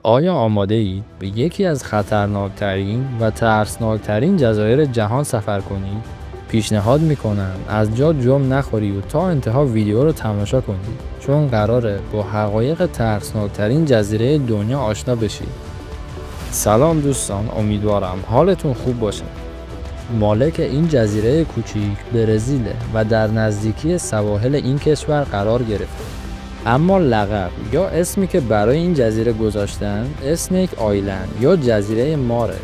آیا آماده اید به یکی از خطرناکترین و ترسناکترین جزایر جهان سفر کنید؟ پیشنهاد میکنم از جا جم نخوری و تا انتها ویدیو رو تماشا کنید، چون قراره با حقایق ترسناکترین جزیره دنیا آشنا بشید. سلام دوستان، امیدوارم حالتون خوب باشه. مالک این جزیره کوچیک برزیله و در نزدیکی سواحل این کشور قرار گرفته. اما لقب یا اسمی که برای این جزیره گذاشتن اسنیک آیلند یا جزیره ماره.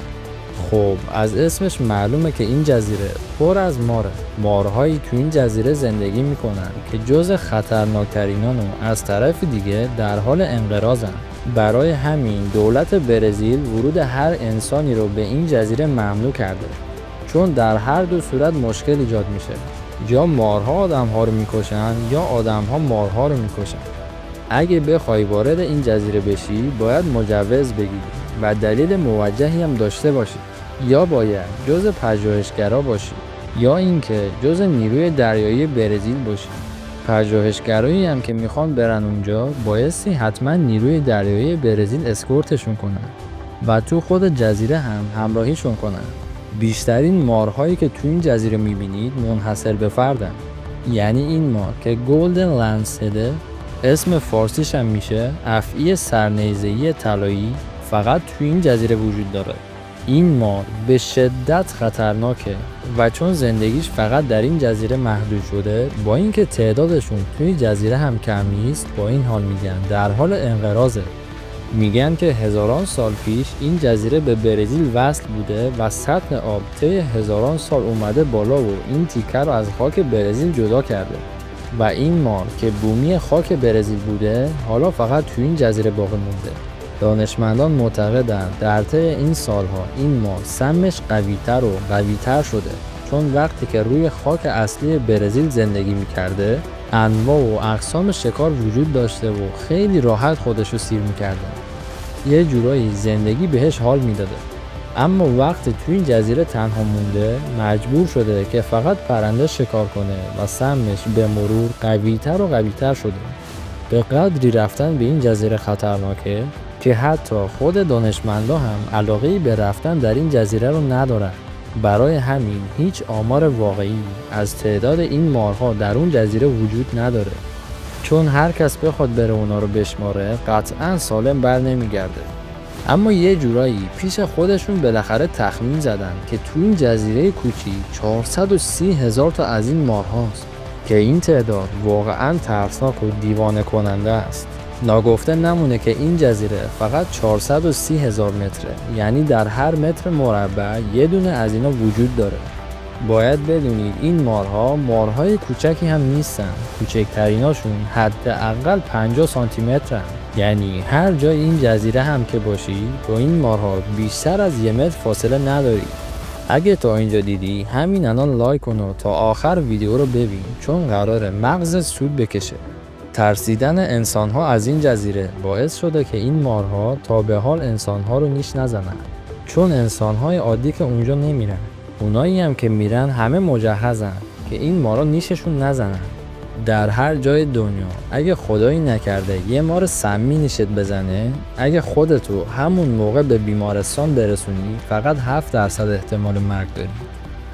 خب از اسمش معلومه که این جزیره پر از ماره. مارهایی تو این جزیره زندگی میکنن که جز خطرناکترینان و از طرف دیگه در حال انقراضن. برای همین دولت برزیل ورود هر انسانی رو به این جزیره ممنوع کرده، چون در هر دو صورت مشکل ایجاد میشه. یا مارها آدم‌ها رو میکشن یا آدم‌ها مارها رو میکشن. اگه بخوای وارد این جزیره بشی باید مجوز بگیری و دلیل موجهی هم داشته باشی. یا باید جز پژوهشگرا باشی یا اینکه جز نیروی دریایی برزیل باشی. پژوهشگرایی هم که میخوان برن اونجا بایستی حتما نیروی دریایی برزیل اسکورتشون کنن و تو خود جزیره هم همراهیشون کنن. بیشترین مارهایی که تو این جزیره میبینید منحصر به فردن. یعنی این مار که گلدن لنسهده، اسم فارسیش هم میشه افعی سرنیزه‌ای طلایی، فقط تو این جزیره وجود داره. این مار به شدت خطرناکه و چون زندگیش فقط در این جزیره محدود شده، با اینکه تعدادشون توی جزیره هم کم نیست، با این حال میگن در حال انقراضه. میگن که هزاران سال پیش این جزیره به برزیل وصل بوده و سطح آب طی هزاران سال اومده بالا و این تیکه رو از خاک برزیل جدا کرده و این مار که بومی خاک برزیل بوده حالا فقط تو این جزیره باقی مونده. دانشمندان معتقدند در طی این سالها این مار سمش قوی‌تر و قوی‌تر شده، چون وقتی که روی خاک اصلی برزیل زندگی میکرده انواع و اقسام شکار وجود داشته و خیلی راحت خودشو سیر میکرده. یه جورایی زندگی بهش حال میداده. اما وقتی تو این جزیره تنها مونده مجبور شده که فقط پرنده شکار کنه و سمش به مرور قوی‌تر و قوی‌تر شده. به قدری رفتن به این جزیره خطرناکه که حتی خود دانشمندا هم علاقه‌ای به رفتن در این جزیره رو ندارن. برای همین هیچ آمار واقعی از تعداد این مارها در اون جزیره وجود نداره، چون هر کس بخواد بره اونا رو بشماره قطعاً سالم بر نمیگرده. اما یه جورایی پیش خودشون بالاخره تخمین زدن که تو این جزیره کوچیک 430,000 تا از این مارهاست که این تعداد واقعاً ترسناک و دیوانه کننده است. ناگفته نمونه که این جزیره فقط 430,000 متره، یعنی در هر متر مربع یه دونه از اینا وجود داره. باید بدونید این مارهای کوچکی هم نیستن. کوچکتریناشون حداقل 50 سانتی مترن. یعنی هر جای این جزیره هم که باشی با این مارها بیشتر از 1 متر فاصله نداری. اگه تا اینجا دیدی همین الان لایک کن و تا آخر ویدیو رو ببین، چون قراره مغزت سود بکشه. ترسیدن انسان‌ها از این جزیره باعث شده که این مارها تا به حال انسان‌ها رو نیش نزنن، چون انسان‌های عادی که اونجا نمیرن. اونایی هم که میرن همه مجهزن که این مارها نیششون نزنن. در هر جای دنیا اگه خدایی نکرده یه مار سمی نیشت بزنه، اگه خودتو همون موقع به بیمارستان برسونی فقط 7% احتمال مرگ داری.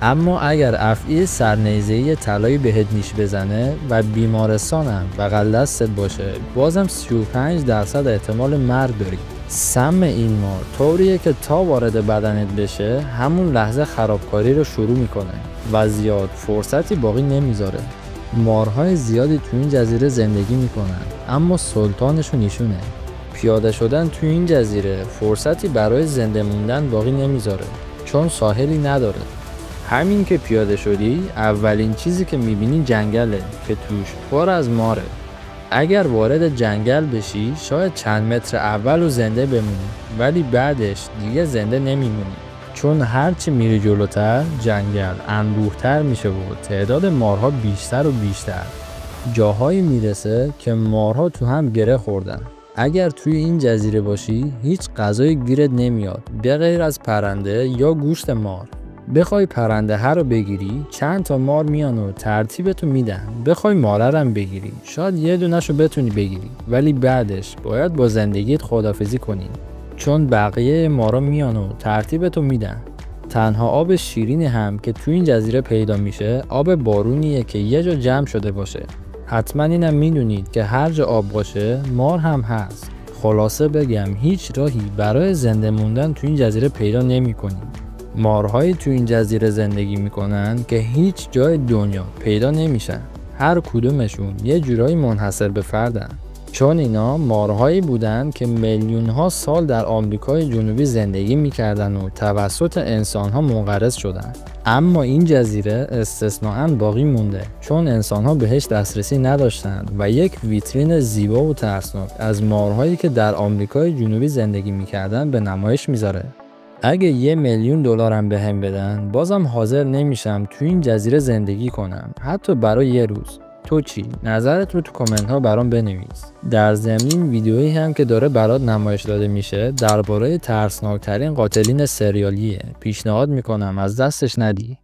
اما اگر افعی سرنیزه‌ای طلایی بهت نیش بزنه و بیمارستان هم بغل دستت باشه، بازم 35% احتمال مرگ داری. سم این مار طوریه که تا وارد بدنت بشه همون لحظه خرابکاری رو شروع میکنه و زیاد فرصتی باقی نمیذاره. مارهای زیادی تو این جزیره زندگی میکنن، اما سلطانشون ایشونه. پیاده شدن تو این جزیره فرصتی برای زنده موندن باقی نمیذاره، چون ساحلی نداره. همین که پیاده شدی اولین چیزی که میبینی جنگله که توش پر از ماره. اگر وارد جنگل بشی شاید چند متر اول رو زنده بمونی، ولی بعدش دیگه زنده نمیمونی، چون هرچی میری جلوتر جنگل انبوه‌تر میشه و تعداد مارها بیشتر و بیشتر. جاهایی میرسه که مارها تو هم گره خوردن. اگر توی این جزیره باشی هیچ غذایی گیرت نمیاد به غیر از پرنده یا گوشت مار. بخوای پرنده ها رو بگیری چند تا مار میان و ترتیبتو میدن. بخوای ماره هم بگیری شاید یه دونه‌شو بتونی بگیری، ولی بعدش باید با زندگیت خداحافظی کنی. چون بقیه مارا میان و ترتیبتو میدن. تنها آب شیرینی هم که تو این جزیره پیدا میشه آب بارونیه که یه جا جمع شده باشه. حتما اینم میدونید که هر جا آب باشه مار هم هست. خلاصه بگم هیچ راهی برای زنده موندن تو این جزیره پیدا نمی کنیم. مارهایی تو این جزیره زندگی میکنن که هیچ جای دنیا پیدا نمیشن. هر کدومشون یه جورایی منحصر به فردن. چون اینا مارهایی بودن که میلیون ها سال در آمریکای جنوبی زندگی میکردن و توسط انسان ها منقرض شدن. اما این جزیره استثناءً باقی مونده چون انسان ها بهش دسترسی نداشتند و یک ویترین زیبا و ترسناک از مارهایی که در آمریکای جنوبی زندگی میکردن به نمایش میذاره. اگه $1,000,000 هم بهم بدن بازم حاضر نمیشم تو این جزیره زندگی کنم، حتی برای یه روز. تو چی؟ نظرت رو تو کامنت ها برام بنویس. در ضمن ویدیویی هم که داره برات نمایش داده میشه درباره ترسناکترین قاتلین سریالیه. پیشنهاد میکنم از دستش ندی.